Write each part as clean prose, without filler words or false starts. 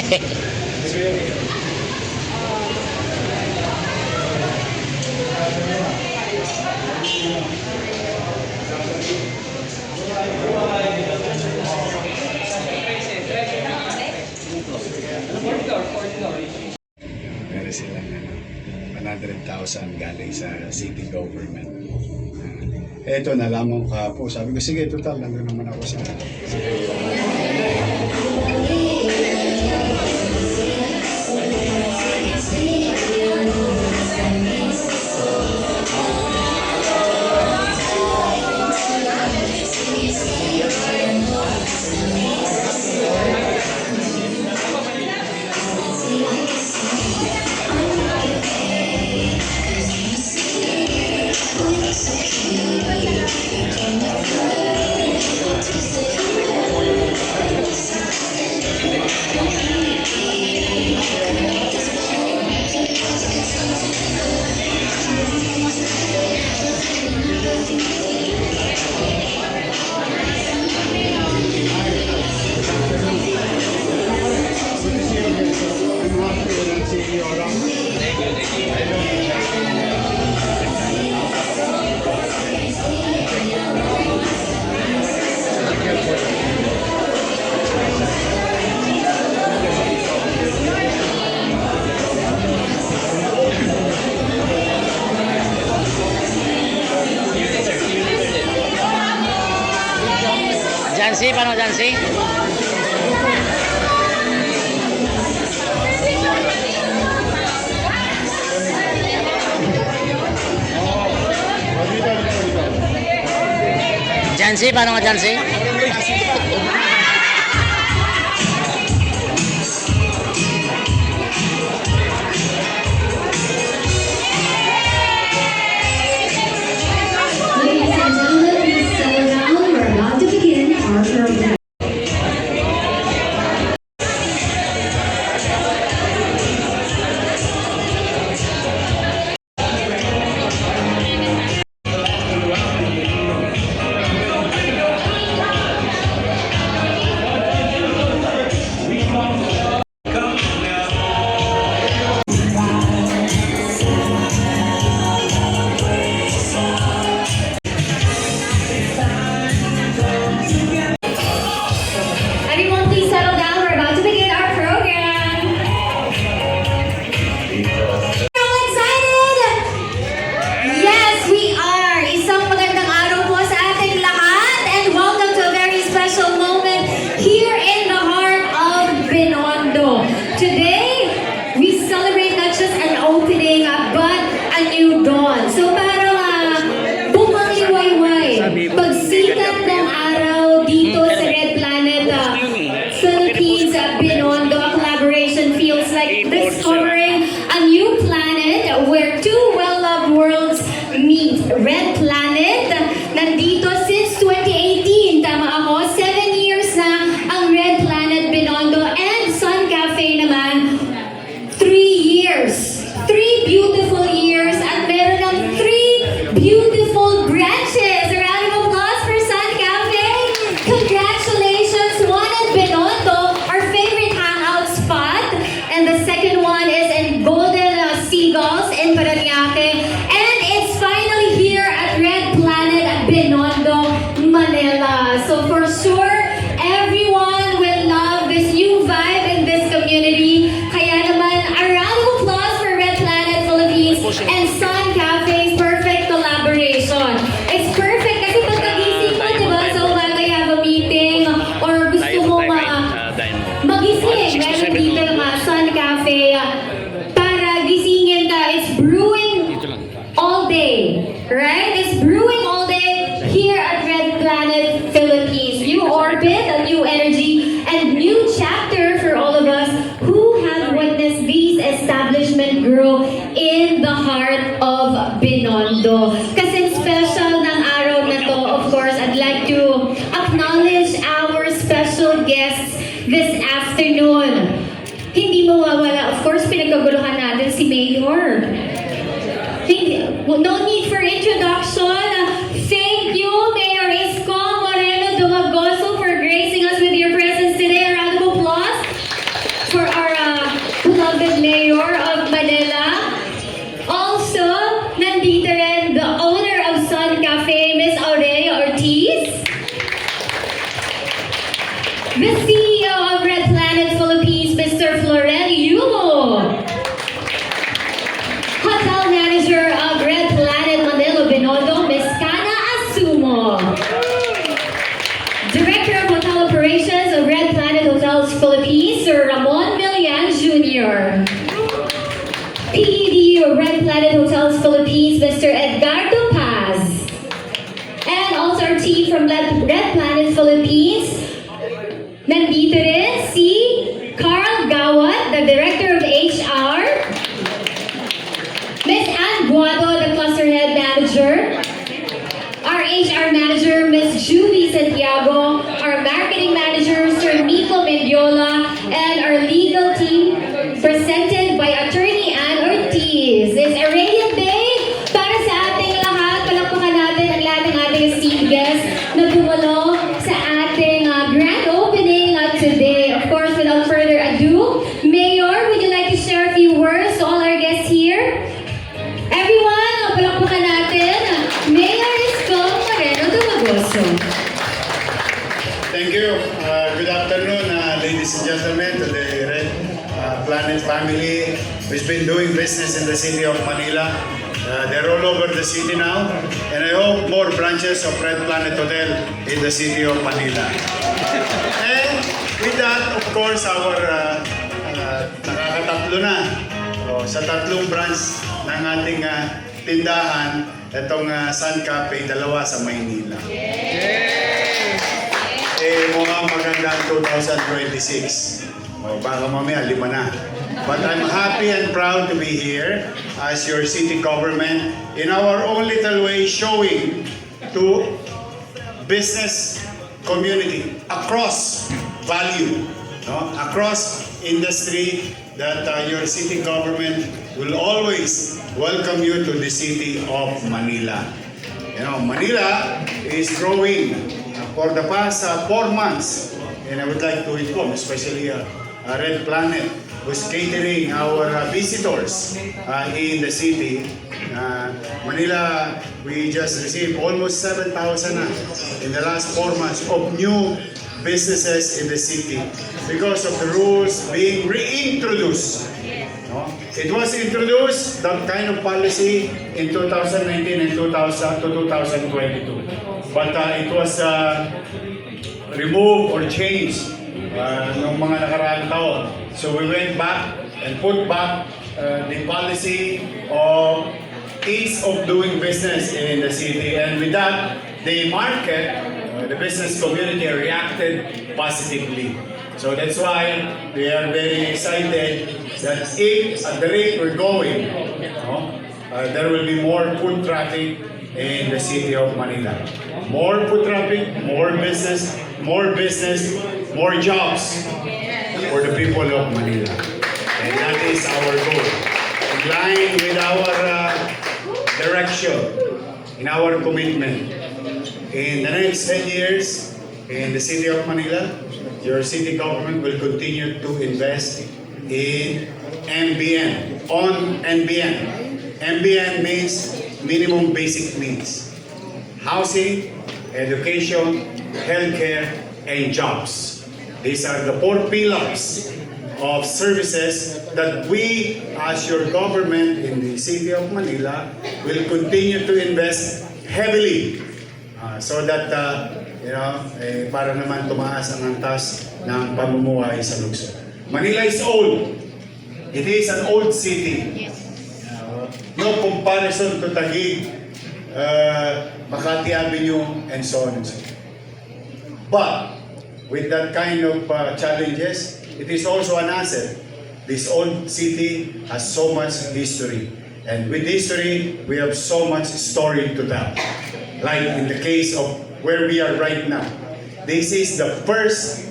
Meron silang 100,000 galing sa city government. Eto, nalaman ko po. Sabi ko, sige, total, nandun naman ako sa Jansi, paano Jansi? Jansi, paano nga Jansi? Pagsikat ng araw dito sa Red Planet Philippines Binondo, a collaboration feels like discovering a new planet where two well-loved worlds meet. Red Planet, nandito since 2018, tama ako, 7 years na ang Red Planet Binondo, and Sun Cafe naman, 3 years. 3 beautiful years, at meron ng 3 beautiful branches. A round of applause for Sun Cafe. Congratulations, one at Binondo, our favorite hangout spot, and the second one is in Golden Seagulls in Parañaque, and it's finally here at Red Planet at Binondo, Manila. So for sure, everyone will love this new vibe in this community. Kaya naman, a round of applause for Red Planet Philippines and Sun Cafe's perfect collaboration. It's perfect kasi pagkagising mo, di ba, sa umaga you have a meeting or gusto mo magising, meron dito Sun Cafe para gisingin ka. It's brewing all day, right? It's brewing all day here at Red Planet Philippines. New orbit, a new energy, and new chapter for all of us who have witnessed these establishment grow in the heart of Binondo. Kasi special ng araw na to, of course, I'd like to acknowledge our special guests this afternoon. Hindi mawawala, of course, pinagkaguluhan natin si Mayor. No need for introduction. Thank you, Mayor Isko Moreno Dumagoso, for gracing us with your presence today. A round of applause for our the CEO of Red Planet Philippines, Mr. Florel Yulo. Hotel Manager of Red Planet Manila Binondo, Ms. Kana Asumo. Director of Hotel Operations of Red Planet Hotels Philippines, Sir Ramon Milian Jr. PED of Red Planet Hotels Philippines, Mr. Edgardo Paz. And also our team from Red Planet Philippines. Nandito rin si Carl Gawat, the Director of HR. Ms. Ann Guado, the Cluster Head Manager. Our HR Manager, Ms. Julie Santiago. Our Marketing Manager, Sir Miko Mendiola. And our legal team, presented by Attorney Ann Ortiz. It's a radiant day para sa ating lahat. Palakpakan natin ang lahat ng ating esteemed guests na dumalo sa ating grand opening today. Of course, without further ado, Mayor, would you like to share a few words to all our guests here? Everyone, palakpakan natin. Mayor Isko Moreno Dumagoso. Thank you. Good afternoon, ladies and gentlemen, to the Red Planet family who's been doing business in the city of Manila. They're all over the city now, and I hope more branches of Red Planet Hotel in the city of Manila. And with that, of course, our nakakatatlo na. So, sa tatlong branch ng ating tindahan, itong Sun Cafe, dalawa sa Maynila. Mukhang maganda ang 2026. Baka mamaya, 5 na. But I'm happy and proud to be here as your city government in our own little way showing to business community across value, no? Across industry that your city government will always welcome you to the city of Manila. You know, Manila is growing for the past 4 months, and I would like to inform, especially Red Planet, who's catering our visitors in the city. Manila, we just received almost 7,000 in the last 4 months of new businesses in the city because of the rules being reintroduced. No? It was introduced, that kind of policy, in 2019 and 2022. But it was removed or changed noong mga nakaraang taon. So we went back and put back the policy of ease of doing business in the city. And with that, the market, the business community reacted positively. So that's why we are very excited that if at the rate we're going, there will be more foot traffic in the city of Manila. More foot traffic, more business, more jobs for the people of Manila. And that is our goal. In line with our direction, in our commitment. In the next 10 years, in the city of Manila, your city government will continue to invest in MBN, on NBN. MBN means minimum basic needs. Housing, education, healthcare, and jobs. These are the 4 pillars of services that we, as your government in the city of Manila, will continue to invest heavily so that, para naman tumaas ang antas ng pamumuhay sa lungsod. Manila is old. It is an old city. No comparison to Taguig, Makati Avenue, and so on and so forth. But with that kind of challenges, it is also an asset. This old city has so much history. And with history, we have so much story to tell. Like in the case of where we are right now. This is the first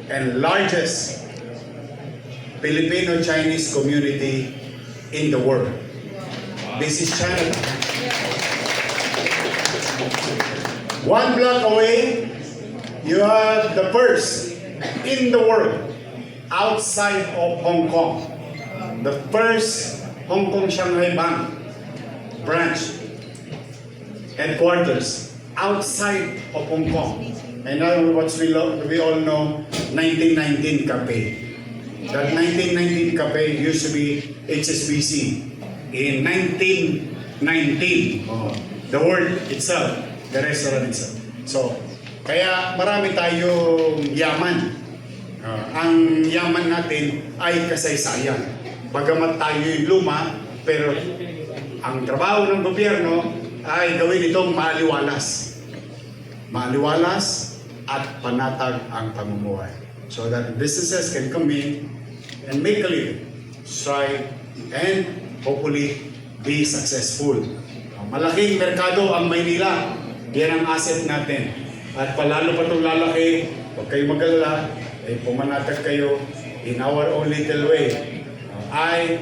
and largest Filipino-Chinese community in the world. This is Chinatown. 1 block away, you have the first in the world outside of Hong Kong. The first Hong Kong Shanghai Bank branch headquarters outside of Hong Kong. And now we all know 1919 cafe. That 1919 cafe used to be HSBC. In 1919, the word itself, the restaurant itself. So, kaya marami tayong yaman. Ang yaman natin ay kasaysayan. Bagamat tayo yung luma, pero ang trabaho ng gobyerno ay gawin itong maaliwalas. Maaliwalas at panatag ang pamumuhay. So that businesses can come in and make a living, strive, and hopefully be successful. Malaking merkado ang Maynila. Yan ang asset natin. At palalo pa itong lalaki, huwag kayong mag-alala, ay pumanatag kayo in our own little way. I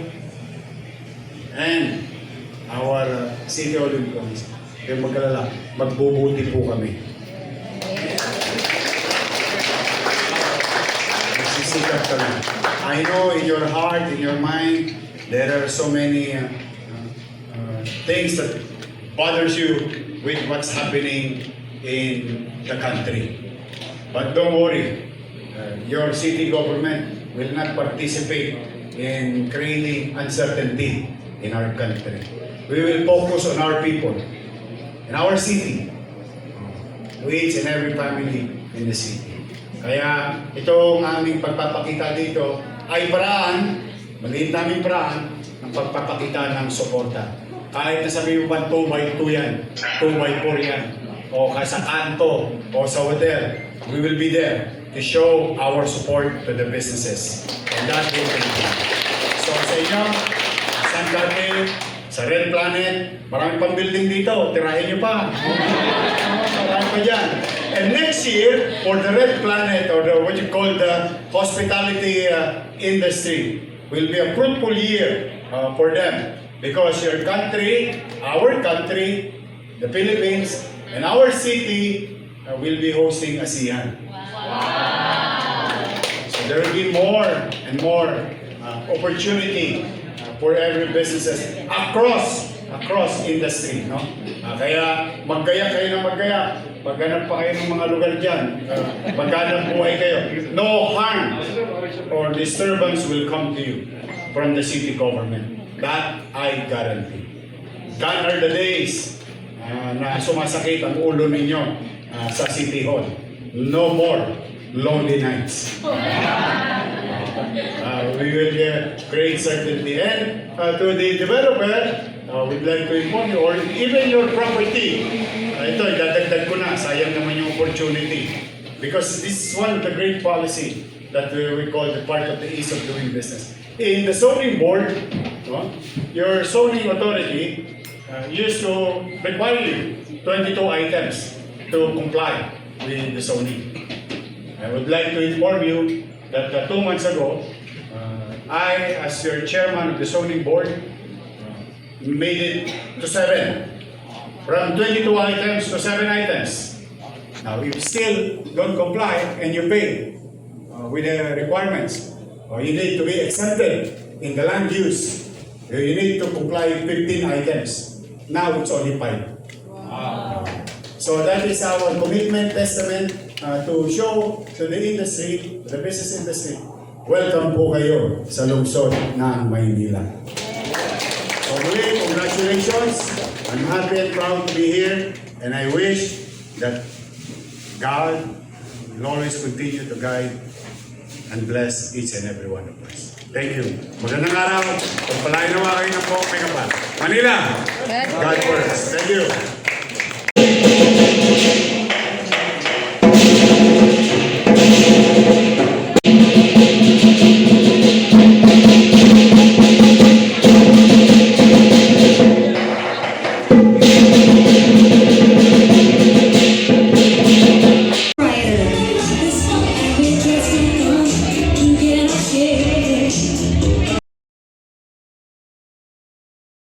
and our City Hall employees, kayong mag-alala, magbubuti po kami. Magsisikap kami. I know in your heart, in your mind, there are so many things that bothers you with what's happening in the country. But don't worry, your city government will not participate in creating uncertainty in our country. We will focus on our people, in our city, to each and every family in the city. Kaya itong aming pagpapakita dito ay paraan, maliit naming paraan, ng pagpapakita ng suporta. Kahit na sabi mo ba 2x2 yan, 2x4 yan, o sa kanto, o sa hotel, we will be there to show our support to the businesses. And that will continue. So sa inyo, San Cartel, sa Red Planet, marami pang building dito, tirahin nyo pa. Marami pa dyan. And next year, for the Red Planet, or what you call the hospitality industry, will be a fruitful year for them. Because your country, our country, the Philippines, and our city will be hosting ASEAN. So there will be more and more opportunity for every businesses across industry, no? Kaya maggaya kayo ng maggaya. Maghanap pa kayo ng mga lugar dyan. Maghanap buhay kayo. No harm or disturbance will come to you from the city government. That I guarantee. Gone are the days na sumasakit ang ulo ninyo sa City Hall. No more lonely nights. We will create certainty. And to the developer, we'd like to inform you, or even your property, ito, idadagdag ko na, sayang naman yung opportunity. Because this is one of the great policy that we call the part of the ease of doing business. In the zoning board, your zoning authority used to require you 22 items to comply with the zoning. I would like to inform you that 2 months ago, I, as your chairman of the zoning board, made it to 7. From 22 items to 7 items. Now, if you still don't comply and you pay with the requirements, or you need to be exempted in the land use, you need to comply with 15 items. Now, it's only 5. So that is our commitment testament to show to the industry, the business industry, welcome po kayo sa lungsod ng Maynila. So muli, congratulations. I'm happy and proud to be here, and I wish that God will always continue to guide and bless each and every one of us. Thank you. Magandang araw. Pagpalain nawa kayo ng po, may kapal. Manila, God bless. Thank you.